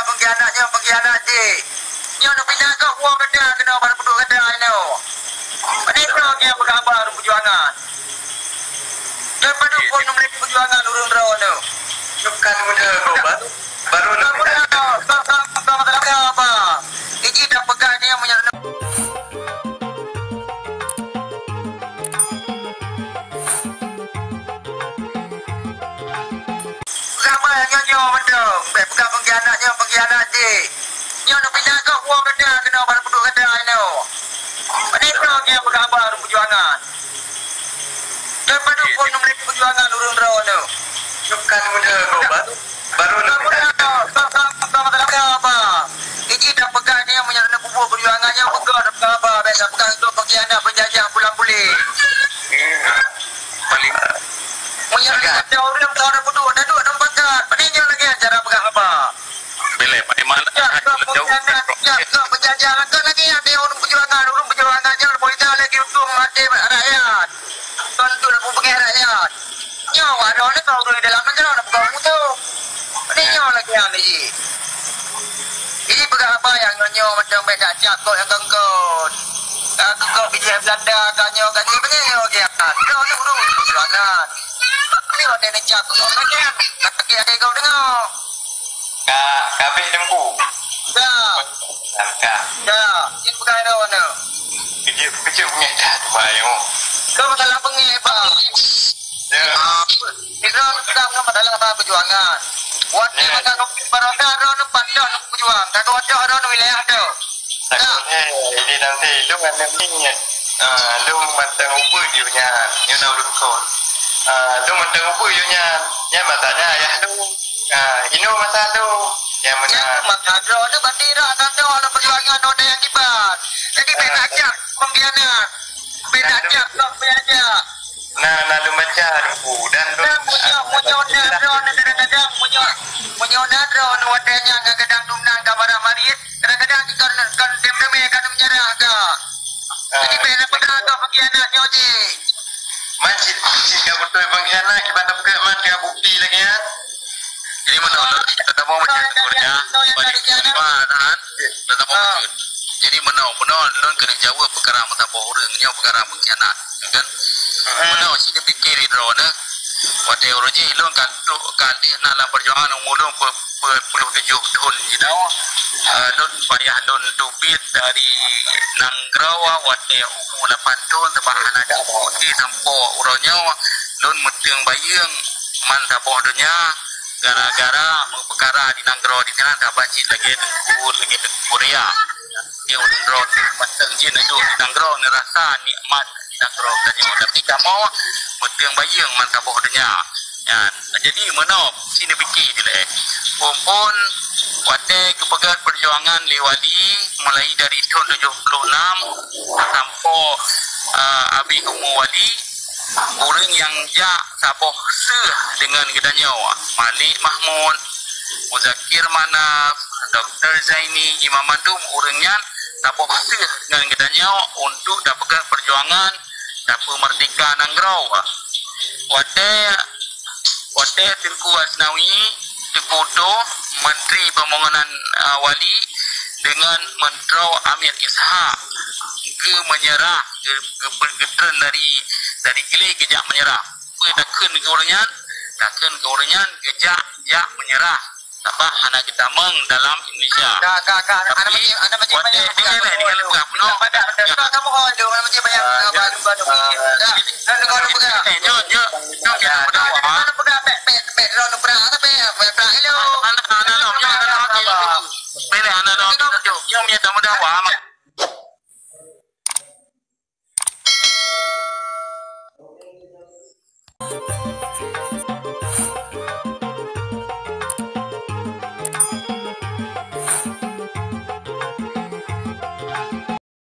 pengkhianat je. Nyo nak pindah ke uang kedai kena pada penduduk kedai ni. Ini orang yang berkhabar perjuangan. Daripada pun mereka perjuangan urung draw ni. Bukan muda kau baru nak pindah. Sama tak apa. Ini dah pegang ni yang menyerang. Nyo mendung, pegang pengkhianat je. Nyo nak pindah ke uang kedai kena pada penduduk kedai ni. Ini orang yang berkhabar perjuangan. Daripada pun mereka perjuangan urung draw ni. Bukan muda kau baru nak pindah. Sama tak apa. Ini dah pegang ni yang menyerang kubur perjuangan yang pegang dah berkhabar. Biasa pegang untuk pengkhianat penjajah bulan-bulan. Paling Menyerang ada orang tak ada penduduk dah duduk tempat kat. Peninjau lagi cara pegang apa? bila pada mana Ya, penjajah kan lagi ada orang perjuangan jangan boleh lagi untuk mati rakyat. Tentu nak pengen rakyat. Nyawa ada orang tahu di dalam negara nak pegang tu. Peninjau lagi yang ni. Ini pegang apa yang nyo macam beda cakap yang kengkot. Kengkot bijak Belanda kanyo kanyo pengen lagi. Kau ni urung perjuangan. Ni ada nak cakap lagi kan. Kaki ada kau dengar. Kabeh dempu. Dah. Langkah. Dah. Ini pegang ada mana? Kecil punya dah bayu. Kau masalah pengek apa? Ya. Kita sedang masalah apa perjuangan. Wadi makan berada orang pandang perjuang. Kau ada orang wilayah tu. Takutnya ini nanti lu ada minyak. Lu mantang upu dia punya. You know lu kau. Lu mantang upu dia punya. Ya matanya ya lu. Ino masa lu. Yang mana? Ya mata draw tu berarti dah akan ada orang perjuangan ada yang kibat. Jadi beda ajak pengkhianat. Beda ajak tak beda. Nah lu baca buku dan lu Munyo drone kadang-kadang munyo drone wadanya kadang-kadang dumnan kabar marit kadang-kadang kan dem-dem kan menyerah ke. Jadi beda pegang ke pengkhianatnya je. Masih jika betul pengkhianat kita buka mana bukti lagi ya. Jadi mana kita mau macam kerja balik kebaran kita mau macam. Jadi mana non kena jawab perkara mentapau orangnya perkara pengkhianat kan. Mana sih fikir drone wate oroji lo kan tu kali dalam perjuangan umulung 27 tahun jidau don payah don tubit dari Nanggrawa wate umur 8 tahun tebahan ada putih sampo uronyo don meting bayang mantapo dunya gara-gara perkara di Nanggrawa di sana tak baca lagi lagi Korea dia drone pasang jin itu di Nanggrawa ngerasa nikmat Nanggrawa tanya tapi kamu meting bayang mantapo dunya. Ya, jadi menop sini fikir dia. Pompon wate kepegat perjuangan Lewali mulai dari tahun 76 sampai Abi Umwali orang yang ja sapoh seh dengan gedanya Malik Mahmud, Muzakir Manaf, Dr. Zaini, Imam Madum orangnya sapoh seh dengan gedanya untuk dapat perjuangan dapat merdeka Nanggrawa. Wate Tengku Asnawi difoto Menteri Pembangunan Wali dengan Menteri Amir Ishak ke menyerah ke pergetaran dari gile kejak menyerah. Takkan ke orangnya kejak menyerah. Apa hana kita meng dalam Indonesia. Tapi anda macam banyak dengan lembaga penuh. Kamu kau ada macam banyak baru-baru. Dan kalau pegang. Mana pegang pek drone perang apa perang hello. Anak-anak lo. Pilih anak lo. Yang punya tamu dah